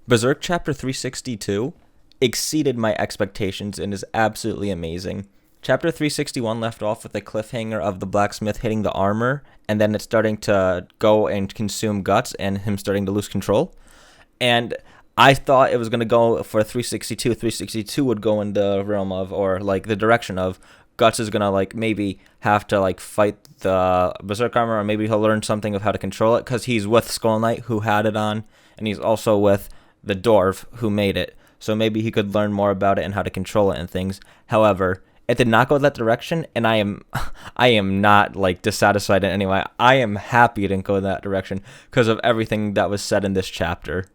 Berserk Chapter 362 exceeded my expectations and is absolutely amazing. Chapter 361 left off with a cliffhanger of the blacksmith hitting the armor, and then it's starting to go and consume guts and him starting to lose control. And I thought it was going to go for 362. 362 would go in the realm of, or like the direction of, Guts is going to like maybe have to like fight the Berserk armor, or maybe he'll learn something of how to control it, because he's with Skull Knight, who had it on, and he's also with the dwarf who made it. So maybe he could learn more about it and how to control it and things. However, it did not go that direction, and I am not like dissatisfied in any way. I am happy it didn't go that direction because of everything that was said in this chapter.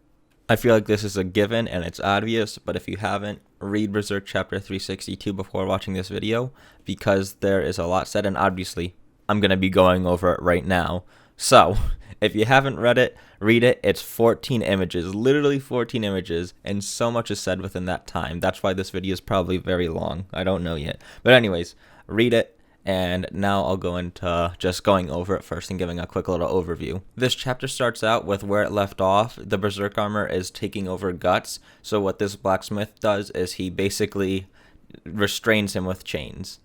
I feel like this is a given and it's obvious, but if you haven't, read Berserk Chapter 362 before watching this video, because there is a lot said, and obviously I'm going to be going over it right now. So, if you haven't read it, read it. It's 14 images, literally 14 images, and so much is said within that time. That's why this video is probably very long. I don't know yet. But anyways, read it. And now I'll go into just going over it first and giving a quick little overview. This chapter starts out with where it left off. The Berserk armor is taking over Guts. So what this blacksmith does is he basically restrains him with chains.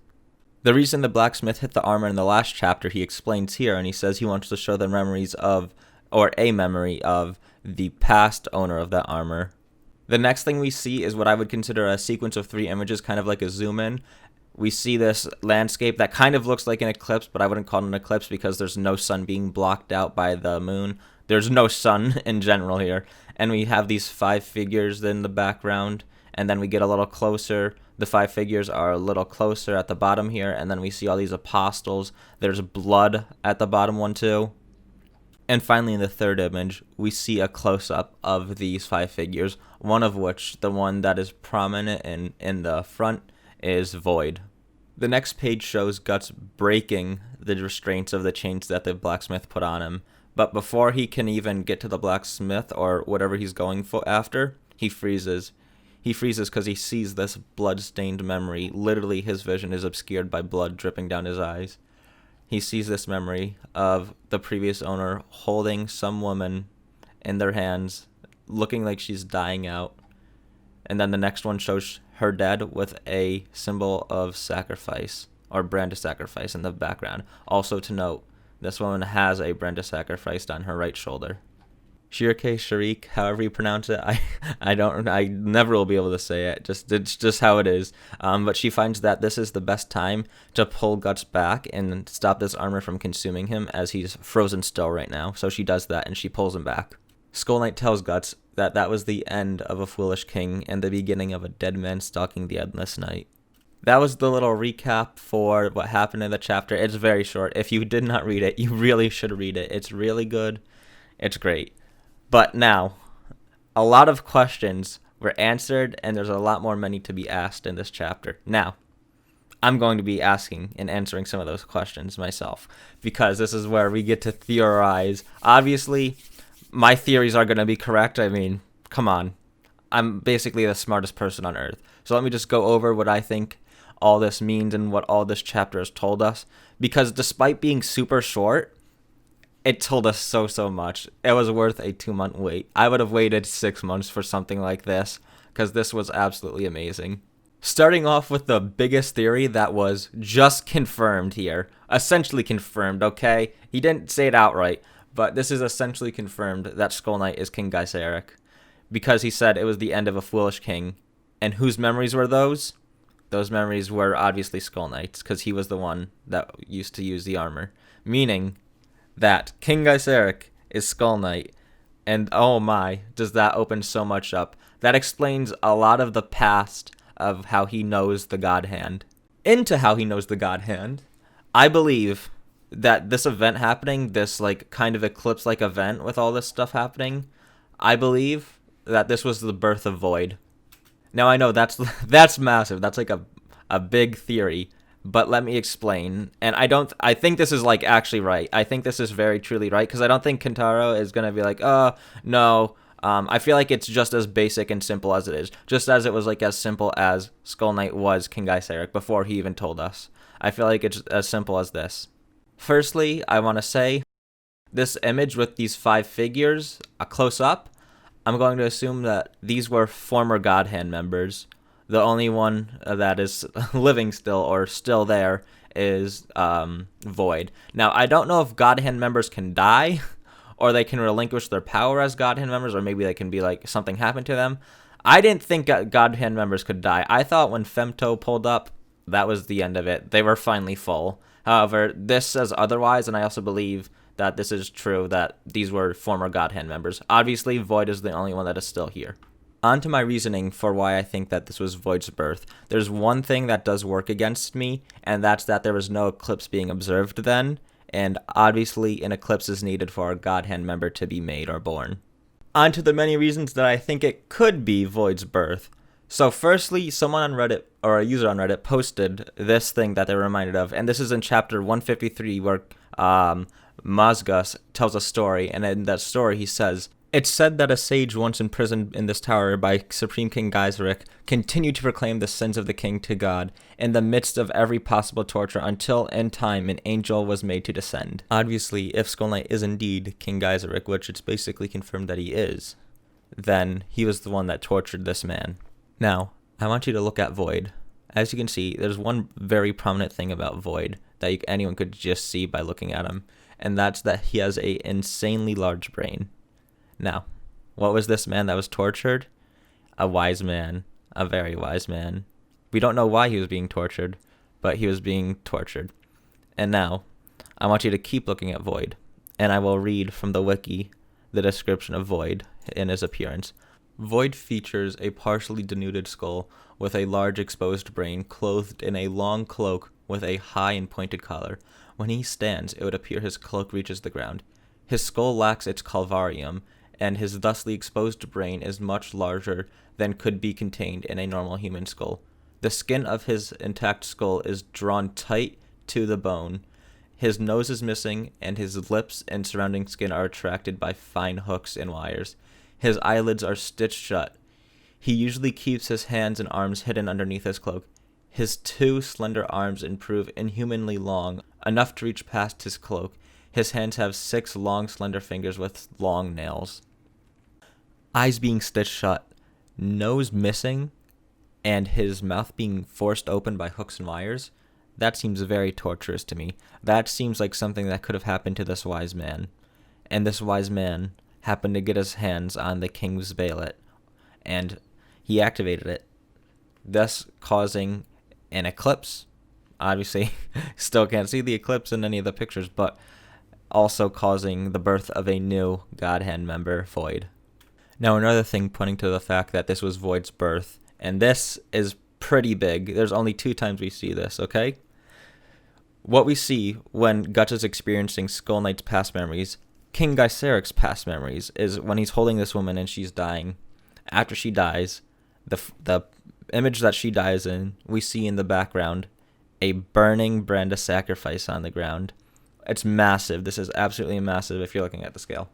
The reason the blacksmith hit the armor in the last chapter he explains here, and he says he wants to show the memories of, or a memory of, the past owner of that armor. The next thing we see is what I would consider a sequence of 3 images, kind of like a zoom in. We see this landscape that kind of looks like an eclipse, but I wouldn't call it an eclipse because there's no sun being blocked out by the moon. There's no sun in general here. And we have these 5 figures in the background, and then we get a little closer. The 5 figures are a little closer at the bottom here, and then we see all these apostles. There's blood at the bottom one too. And finally, in the third image, we see a close-up of these 5 figures, one of which, the one that is prominent in the front, is Void. The next page shows Guts breaking the restraints of the chains that the blacksmith put on him. But before he can even get to the blacksmith or whatever he's going for after, he freezes. He freezes because he sees this blood-stained memory. Literally, his vision is obscured by blood dripping down his eyes. He sees this memory of the previous owner holding some woman in their hands, looking like she's dying out. And then the next one shows her dead with a symbol of sacrifice, or brand of sacrifice, in the background. Also to note, this woman has a brand of sacrifice on her right shoulder. Gaiseric, however you pronounce it, I never will be able to say it. It's just how it is. But she finds that this is the best time to pull Guts back and stop this armor from consuming him, as he's frozen still right now. So she does that and she pulls him back. Skull Knight tells Guts that that was the end of a foolish king and the beginning of a dead man stalking the endless night. That was the little recap for what happened in the chapter. It's very short. If you did not read it, you really should read it. It's really good. It's great. But now, a lot of questions were answered, and there's a lot more many to be asked in this chapter. Now, I'm going to be asking and answering some of those questions myself, because this is where we get to theorize. Obviously, my theories are going to be correct. I mean, come on. I'm basically the smartest person on earth. So let me just go over what I think all this means and what all this chapter has told us. Because despite being super short, it told us so much. It was worth a 2-month wait. I would have waited 6 months for something like this, because this was absolutely amazing. Starting off with the biggest theory that was just confirmed here. Essentially confirmed, okay? He didn't say it outright, but this is essentially confirmed that Skull Knight is King Gaiseric, because he said it was the end of a foolish king. And whose memories were those? Those memories were obviously Skull Knight's, because he was the one that used to use the armor. Meaning that King Gaiseric is Skull Knight, and oh my, does that open so much up. That explains a lot of the past of how he knows the God Hand. Into how he knows the God Hand, I believe that this event happening, this like kind of eclipse-like event with all this stuff happening, I believe that this was the birth of Void. Now I know that's massive. That's like a big theory, but let me explain. And I think this is like actually right. I think this is very truly right, because I don't think Kentaro is gonna be like, oh no. I feel like it's just as basic and simple as it is. Just as it was like as simple as Skull Knight was King Gaiseric before he even told us. I feel like it's as simple as this. Firstly, I want to say this image with these 5 figures, a close up, I'm going to assume that these were former God Hand members. The only one that is living still or still there is Void. Now, I don't know if God Hand members can die or they can relinquish their power as God Hand members, or maybe they can be like something happened to them. I didn't think God Hand members could die. I thought when Femto pulled up, that was the end of it. They were finally full. However, this says otherwise, and I also believe that this is true, that these were former God Hand members. Obviously, Void is the only one that is still here. On to my reasoning for why I think that this was Void's birth. There's one thing that does work against me, and that's that there was no eclipse being observed then, and obviously an eclipse is needed for a God Hand member to be made or born. On to the many reasons that I think it could be Void's birth. So firstly, someone on Reddit, or a user on Reddit, posted this thing that they're reminded of, and this is in chapter 153 where Mazgus tells a story, and in that story he says, "It's said that a sage once imprisoned in this tower by Supreme King Gaiseric continued to proclaim the sins of the king to God in the midst of every possible torture until in time an angel was made to descend." Obviously, if Skull Knight is indeed King Gaiseric, which it's basically confirmed that he is, then he was the one that tortured this man. Now, I want you to look at Void. As you can see, there's one very prominent thing about Void that anyone could just see by looking at him, and that's that he has a insanely large brain. Now, what was this man that was tortured? A wise man. A very wise man. We don't know why he was being tortured, but he was being tortured. And now, I want you to keep looking at Void, and I will read from the wiki the description of Void in his appearance. Void features a partially denuded skull with a large exposed brain clothed in a long cloak with a high and pointed collar. When he stands, it would appear his cloak reaches the ground. His skull lacks its calvarium, and his thusly exposed brain is much larger than could be contained in a normal human skull. The skin of his intact skull is drawn tight to the bone. His nose is missing, and his lips and surrounding skin are attracted by fine hooks and wires. His eyelids are stitched shut. He usually keeps his hands and arms hidden underneath his cloak. His 2 slender arms prove inhumanly long, enough to reach past his cloak. His hands have 6 long, slender fingers with long nails. Eyes being stitched shut, nose missing, and his mouth being forced open by hooks and wires. That seems very torturous to me. That seems like something that could have happened to this wise man. And this wise man happened to get his hands on the king's valet, and he activated it, thus causing an eclipse. Obviously, still can't see the eclipse in any of the pictures, but also causing the birth of a new God Hand member, Void. Now, another thing pointing to the fact that this was Void's birth, and this is pretty big. There's only 2 times we see this, okay? What we see when Guts is experiencing Skull Knight's past memories, King Gaiseric's past memories, is when he's holding this woman and she's dying. After she dies, the image that she dies in, we see in the background a burning brand of sacrifice on the ground. It's massive. This is absolutely massive if you're looking at the scale.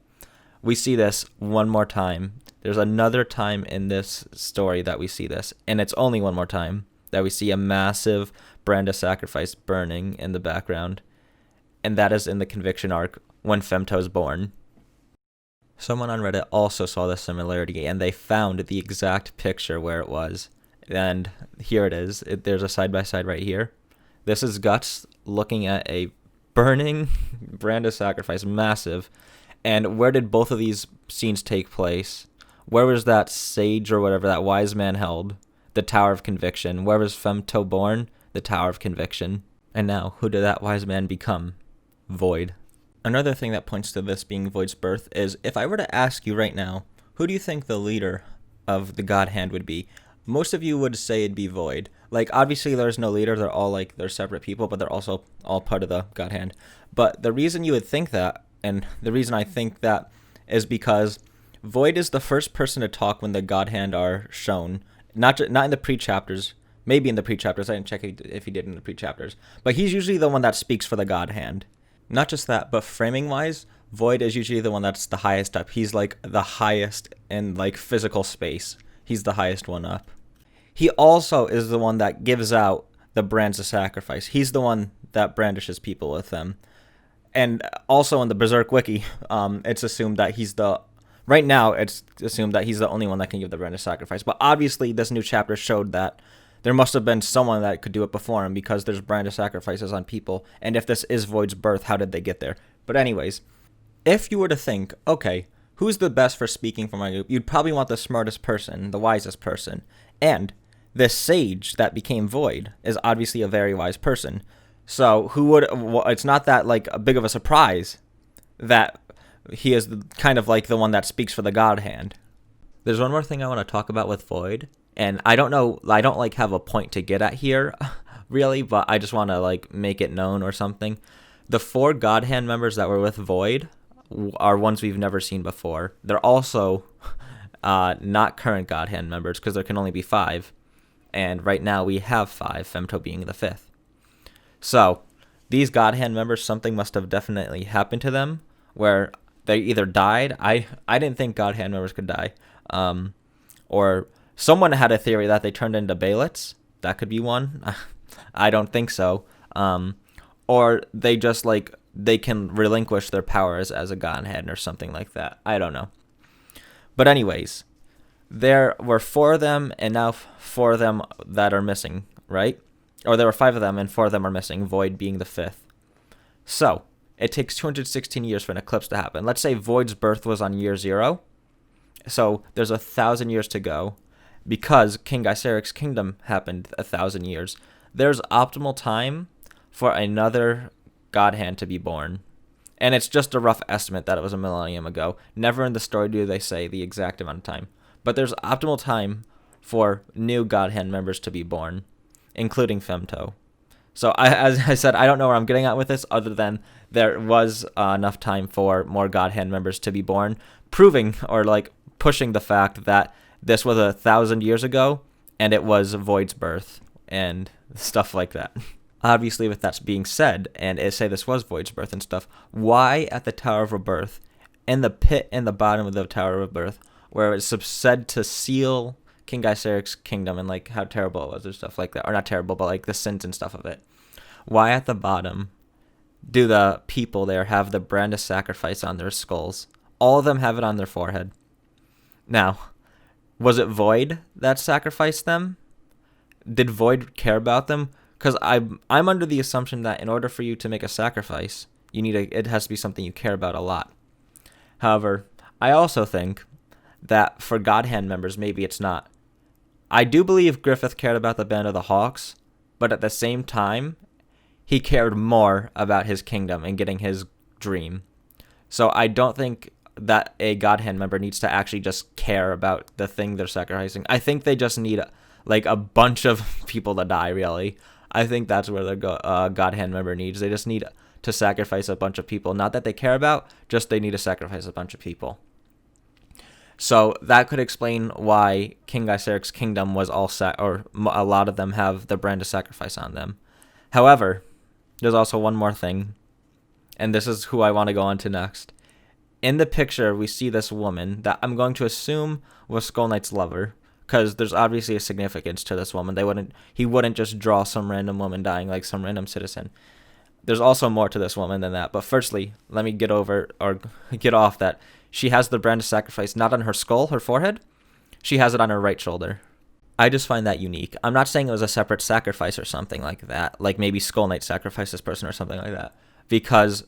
We see this one more time. There's another time in this story that we see this, and it's only one more time that we see a massive brand of sacrifice burning in the background, and that is in the conviction arc when Femto is born. Someone on Reddit also saw this similarity, and they found the exact picture where it was. And here it is. There's a side-by-side right here. This is Guts looking at a burning brand of sacrifice, massive. And where did both of these scenes take place? Where was that sage or whatever, that wise man held? The Tower of Conviction. Where was Femto born? The Tower of Conviction. And now, who did that wise man become? Void. Another thing that points to this being Void's birth is, if I were to ask you right now, who do you think the leader of the God Hand would be? Most of you would say it'd be Void. Like, obviously there's no leader, they're separate people, but they're also all part of the God Hand. But the reason you would think that, and the reason I think that, is because Void is the first person to talk when the God Hand are shown. Not in the pre-chapters, maybe in the pre-chapters, I didn't check if he did in the pre-chapters. But he's usually the one that speaks for the God Hand. Not just that, but framing-wise, Void is usually the one that's the highest up. He's like the highest in like physical space. He's the highest one up. He also is the one that gives out the brands of sacrifice. He's the one that brandishes people with them. And also in the Berserk wiki, it's assumed that he's the Right now, it's assumed that he's the only one that can give the brand of sacrifice. But obviously, this new chapter showed that there must have been someone that could do it before him because there's brand of sacrifices on people. And if this is Void's birth, how did they get there? But anyways, if you were to think, okay, who's the best for speaking for my group? You'd probably want the smartest person, the wisest person. And this sage that became Void is obviously a very wise person. So who would? Well, it's not that like a big of a surprise that he is kind of like the one that speaks for the God Hand. There's one more thing I want to talk about with Void, and I don't know, I don't like have a point to get at here, really, but I just want to like make it known or something. The 4 God Hand members that were with Void are ones we've never seen before. They're also not current God Hand members because there can only be 5, and right now we have 5, Femto being the 5th. So these God Hand members, something must have definitely happened to them where they either died. I didn't think God Hand members could die. Or someone had a theory that they turned into Baelits. That could be one. I don't think so. Or they just like, they can relinquish their powers as a God Hand or something like that. I don't know. But anyways, there were 4 of them and now 4 of them that are missing, right? Or there were 5 of them and 4 of them are missing, Void being the 5th. So it takes 216 years for an eclipse to happen. Let's say Void's birth was on year 0. So there's 1,000 years to go. Because King Gaiseric's kingdom happened 1,000 years, there's optimal time for another God Hand to be born. And it's just a rough estimate that it was a millennium ago. Never in the story do they say the exact amount of time. But there's optimal time for new God Hand members to be born, including Femto. So as I said, I don't know where I'm getting at with this other than there was enough time for more God Hand members to be born, proving or like pushing the fact that this was 1,000 years ago and it was Void's birth and stuff like that. Obviously, with that being said, and say this was Void's birth and stuff, why at the Tower of Rebirth, in the pit in the bottom of the Tower of Rebirth, where it's said to seal King Gaiseric's kingdom and like how terrible it was or stuff like that, or not terrible, but like the sins and stuff of it. Why at the bottom do the people there have the brand of sacrifice on their skulls? All of them have it on their forehead. Now, was it Void that sacrificed them? Did Void care about them? Because I'm under the assumption that in order for you to make a sacrifice, it has to be something you care about a lot. However, I also think that for God Hand members, maybe it's not. I do believe Griffith cared about the Band of the Hawks, but at the same time, he cared more about his kingdom and getting his dream. So I don't think that a God Hand member needs to actually just care about the thing they're sacrificing. I think they just need like a bunch of people to die, really. I think that's where the God Hand member needs. They just need to sacrifice a bunch of people. Not that they care about, just they need to sacrifice a bunch of people. So that could explain why King Gaiseric's kingdom was all or a lot of them have the brand of sacrifice on them. However, there's also one more thing, and this is who I want to go on to next. In the picture, we see this woman that I'm going to assume was Skull Knight's lover, because there's obviously a significance to this woman. He wouldn't just draw some random woman dying like some random citizen. There's also more to this woman than that. But firstly, let me get off that she has the brand of sacrifice not on her skull, her forehead. She has it on her right shoulder. I just find that unique. I'm not saying it was a separate sacrifice or something like that, like maybe Skull Knight sacrificed this person or something like that, because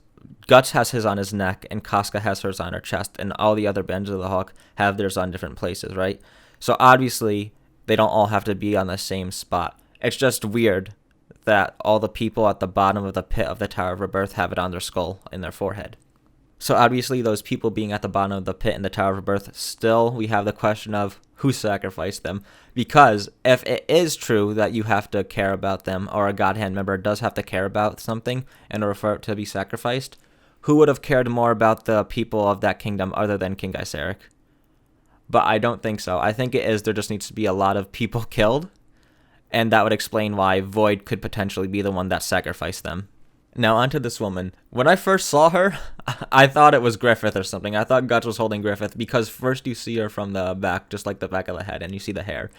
Guts has his on his neck and Casca has hers on her chest, and all the other Bands of the Hawk have theirs on different places, right? So obviously, they don't all have to be on the same spot. It's just weird that all the people at the bottom of the pit of the Tower of Rebirth have it on their skull in their forehead. So obviously, those people being at the bottom of the pit in the Tower of Rebirth, still we have the question of who sacrificed them. Because if it is true that you have to care about them, or a God Hand member does have to care about something in order for it to be sacrificed, who would have cared more about the people of that kingdom other than King Gaiseric? But I don't think so. I think it is there just needs to be a lot of people killed, and that would explain why Void could potentially be the one that sacrificed them. Now onto this woman. When I first saw her, I thought it was Griffith or something. I thought Guts was holding Griffith because first you see her from the back, just like the back of the head, and you see the hair.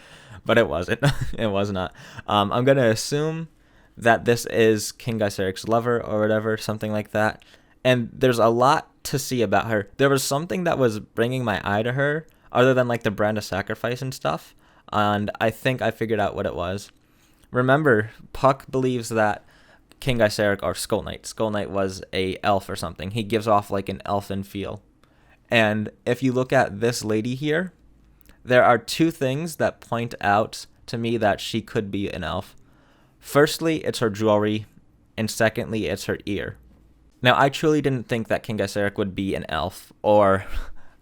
But it wasn't. It was not. I'm going to assume that this is King Gaiseric's lover or whatever, something like that. And there's a lot to see about her. There was something that was bringing my eye to her, other than like the brand of sacrifice and stuff. And I think I figured out what it was. Remember, Puck believes that King Gaiseric, or Skull Knight was a elf or something. He gives off like an elfin feel. And if you look at this lady here, there are two things that point out to me that she could be an elf. Firstly, it's her jewelry, and secondly, it's her ear. Now, I truly didn't think that King Gaiseric would be an elf, or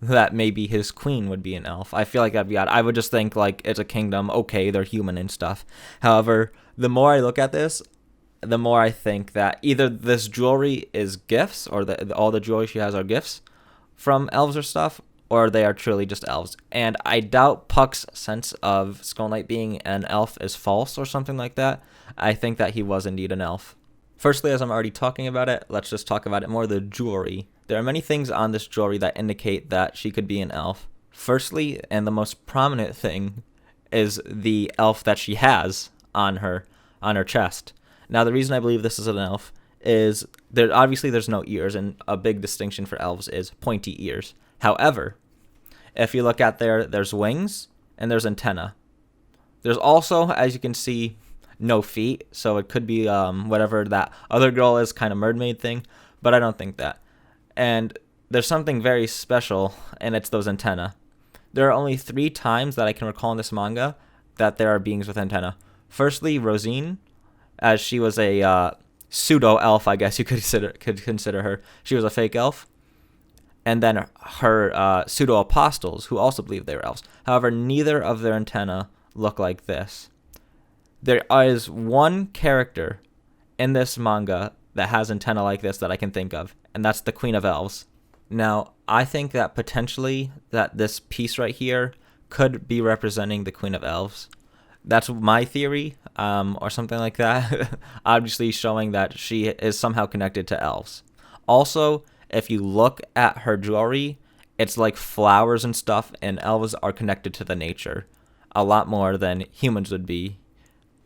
that maybe his queen would be an elf. I feel like that'd be odd. I would just think, like, it's a kingdom, okay, they're human and stuff. However, the more I look at this, the more I think that either this jewelry is gifts, or all the jewelry she has are gifts from elves or stuff, or they are truly just elves. And I doubt Puck's sense of Skull Knight being an elf is false or something like that. I think that he was indeed an elf. Firstly, as I'm already talking about it, let's just talk about it more, the jewelry. There are many things on this jewelry that indicate that she could be an elf. Firstly, and the most prominent thing, is the elf that she has on her chest. Now, the reason I believe this is an elf is there's no ears, and a big distinction for elves is pointy ears. However, if you look at there's wings and there's antenna. There's also, as you can see, no feet, so it could be whatever that other girl is, kind of mermaid thing, but I don't think that. And there's something very special, and it's those antenna. There are only 3 times that I can recall in this manga that there are beings with antenna. Firstly, Rosine, as she was a pseudo elf, I guess you could consider her. She was a fake elf. And then her pseudo apostles, who also believed they were elves. However, neither of their antenna look like this. There is one character in this manga that has antenna like this that I can think of, and that's the Queen of Elves. Now, I think that potentially that this piece right here could be representing the Queen of Elves. That's my theory, or something like that. Obviously showing that she is somehow connected to elves. Also, if you look at her jewelry, it's like flowers and stuff, and elves are connected to the nature a lot more than humans would be.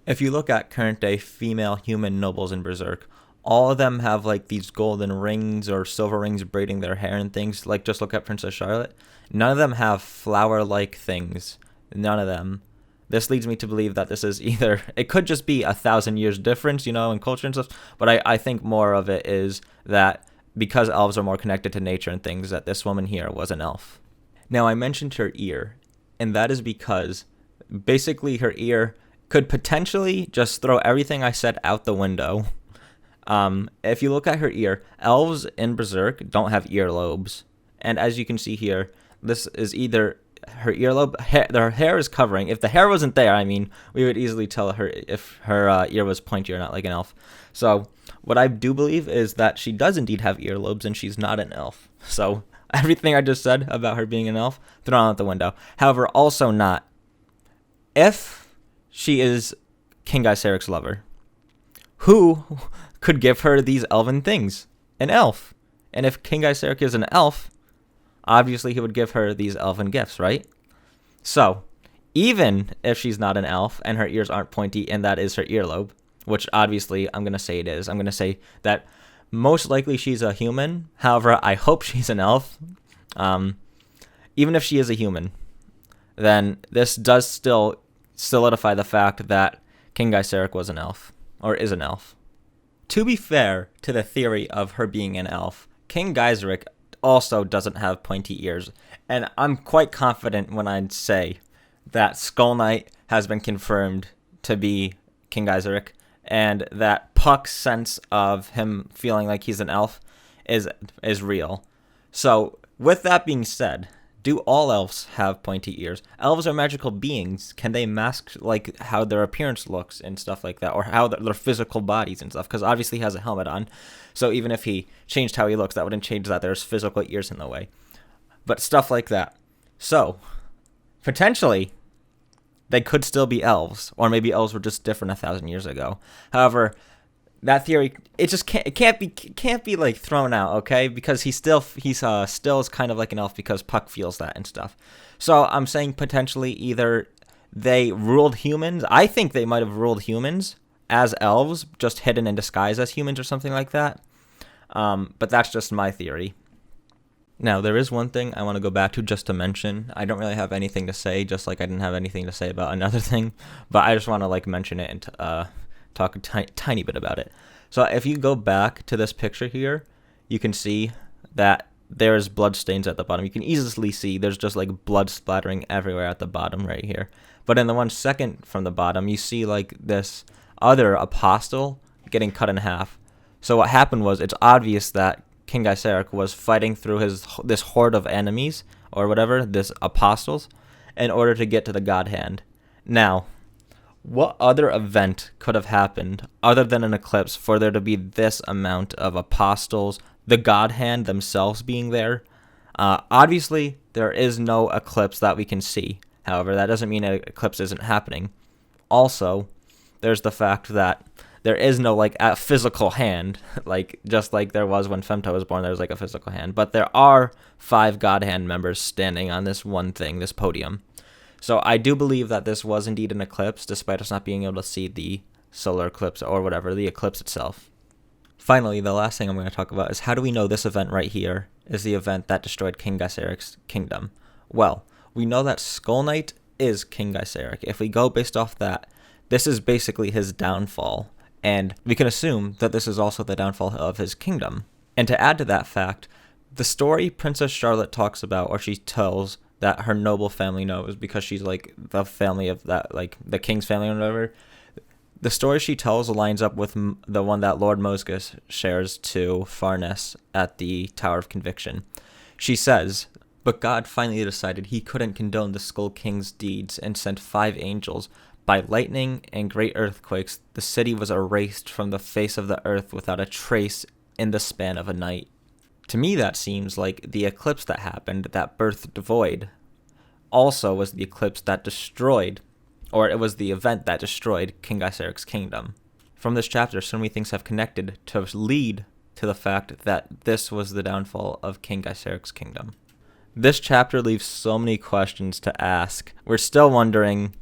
If you look at current day female human nobles in Berserk, all of them have like these golden rings or silver rings braiding their hair and things. Like, just look at Princess Charlotte. None of them have flower-like things. None of them. This leads me to believe that this is either, it could just be 1,000 years difference, in culture and stuff, but I think more of it is that because elves are more connected to nature and things, that this woman here was an elf. Now, I mentioned her ear, and that is because basically her ear could potentially just throw everything I said out the window. If you look at her ear, elves in Berserk don't have earlobes. And as you can see here, this is either her earlobe, her hair is covering. If the hair wasn't there, we would easily tell her if her ear was pointy or not, like an elf. So what I do believe is that she does indeed have earlobes, and she's not an elf. So everything I just said about her being an elf, thrown out the window. However, also not. If she is King Gaiseric's lover, who could give her these elven things? An elf. And if King Gaiseric is an elf, obviously he would give her these elven gifts, right? So, even if she's not an elf and her ears aren't pointy and that is her earlobe, which obviously I'm going to say it is, I'm going to say that most likely she's a human. However, I hope she's an elf. Even if she is a human, then this does still solidify the fact that King Gaiseric was an elf, or is an elf. To be fair to the theory of her being an elf, King Gaiseric also doesn't have pointy ears, and I'm quite confident when I say that Skull Knight has been confirmed to be King Gaiseric, and that Puck's sense of him feeling like he's an elf is real. So, with that being said, do all elves have pointy ears? Elves are magical beings. Can they mask like how their appearance looks and stuff like that, or how their physical bodies and stuff? Because obviously he has a helmet on, so even if he changed how he looks, that wouldn't change that there's physical ears in the way. But stuff like that. So potentially they could still be elves, or maybe elves were just different 1,000 years ago. However, that theory, it can't be like thrown out, okay? Because he's still is kind of like an elf because Puck feels that and stuff. So I'm saying potentially either they ruled humans. I think they might have ruled humans as elves, just hidden in disguise as humans or something like that. But that's just my theory. Now, there is one thing I want to go back to just to mention. I don't really have anything to say, just like I didn't have anything to say about another thing, but I just want to like mention it and talk a tiny bit about it. So if you go back to this picture here, you can see that there's blood stains at the bottom. You can easily see there's just like blood splattering everywhere at the bottom right here. But in the 1 second from the bottom, you see like this other apostle getting cut in half. So what happened was, it's obvious that King Gaiseric was fighting through this horde of enemies, or whatever, this apostles, in order to get to the God Hand. Now, what other event could have happened other than an eclipse for there to be this amount of apostles, the God Hand themselves being there? Obviously, there is no eclipse that we can see. However, that doesn't mean an eclipse isn't happening. Also, there's the fact that there is no like a physical hand, like just like there was when Femto was born, there was like a physical hand. But there are 5 God Hand members standing on this one thing, this podium. So I do believe that this was indeed an eclipse, despite us not being able to see the solar eclipse or whatever, the eclipse itself. Finally, the last thing I'm going to talk about is how do we know this event right here is the event that destroyed King Gaiseric's kingdom? Well, we know that Skull Knight is King Gaiseric. If we go based off that, this is basically his downfall. And we can assume that this is also the downfall of his kingdom. And to add to that fact, the story Princess Charlotte talks about, or she tells, that her noble family knows because she's like the family of that, like the king's family or whatever. The story she tells lines up with the one that Lord Mosgus shares to Farnes at the Tower of Conviction. She says, "But God finally decided he couldn't condone the Skull King's deeds and sent 5 angels. By lightning and great earthquakes, the city was erased from the face of the earth without a trace in the span of a night." To me, that seems like the eclipse that happened, that birthed void, also was the eclipse that destroyed, or it was the event that destroyed King Gaiseric's kingdom. From this chapter, so many things have connected to lead to the fact that this was the downfall of King Gaiseric's kingdom. This chapter leaves so many questions to ask. We're still wondering,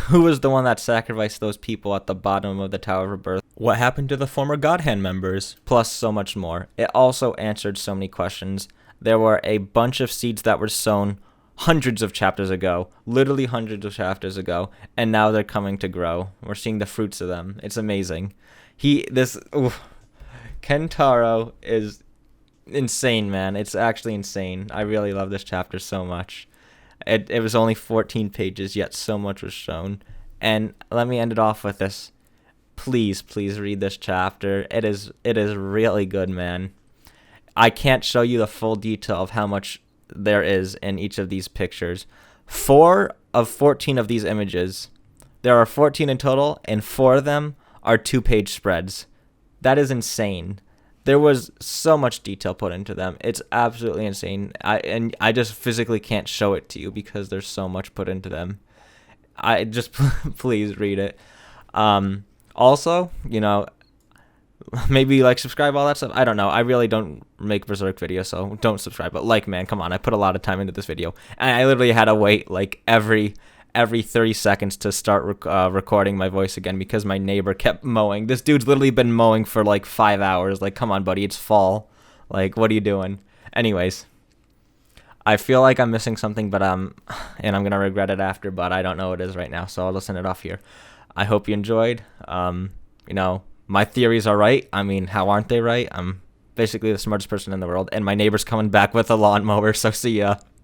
who was the one that sacrificed those people at the bottom of the Tower of Rebirth? What happened to the former God Hand members? Plus so much more. It also answered so many questions. There were a bunch of seeds that were sown hundreds of chapters ago, literally hundreds of chapters ago, and now they're coming to grow. We're seeing the fruits of them. It's amazing. Kentaro is insane, man. It's actually insane. I really love this chapter so much. It was only 14 pages, yet so much was shown. And let me end it off with this. Please read this chapter. It is really good, man. I can't show you the full detail of how much there is in each of these pictures. 4 of 14 of these images, there are 14 in total, and 4 of them are 2-page spreads. That is insane. There was so much detail put into them. It's absolutely insane. I just physically can't show it to you because there's so much put into them. I just please read it. Also, maybe like subscribe, all that stuff. I don't know. I really don't make Berserk videos, so don't subscribe. But like, man, come on. I put a lot of time into this video, and I literally had to wait like every 30 seconds to start recording my voice again because my neighbor kept mowing. This dude's literally been mowing for like 5 hours. Like, come on, buddy, it's fall. Like, what are you doing? Anyways, I feel like I'm missing something, but and I'm gonna regret it after, but I don't know what it is right now, so I'll listen it off here. I hope you enjoyed. My theories are right. I mean, how aren't they right? I'm basically the smartest person in the world, and my neighbor's coming back with a lawnmower, so see ya.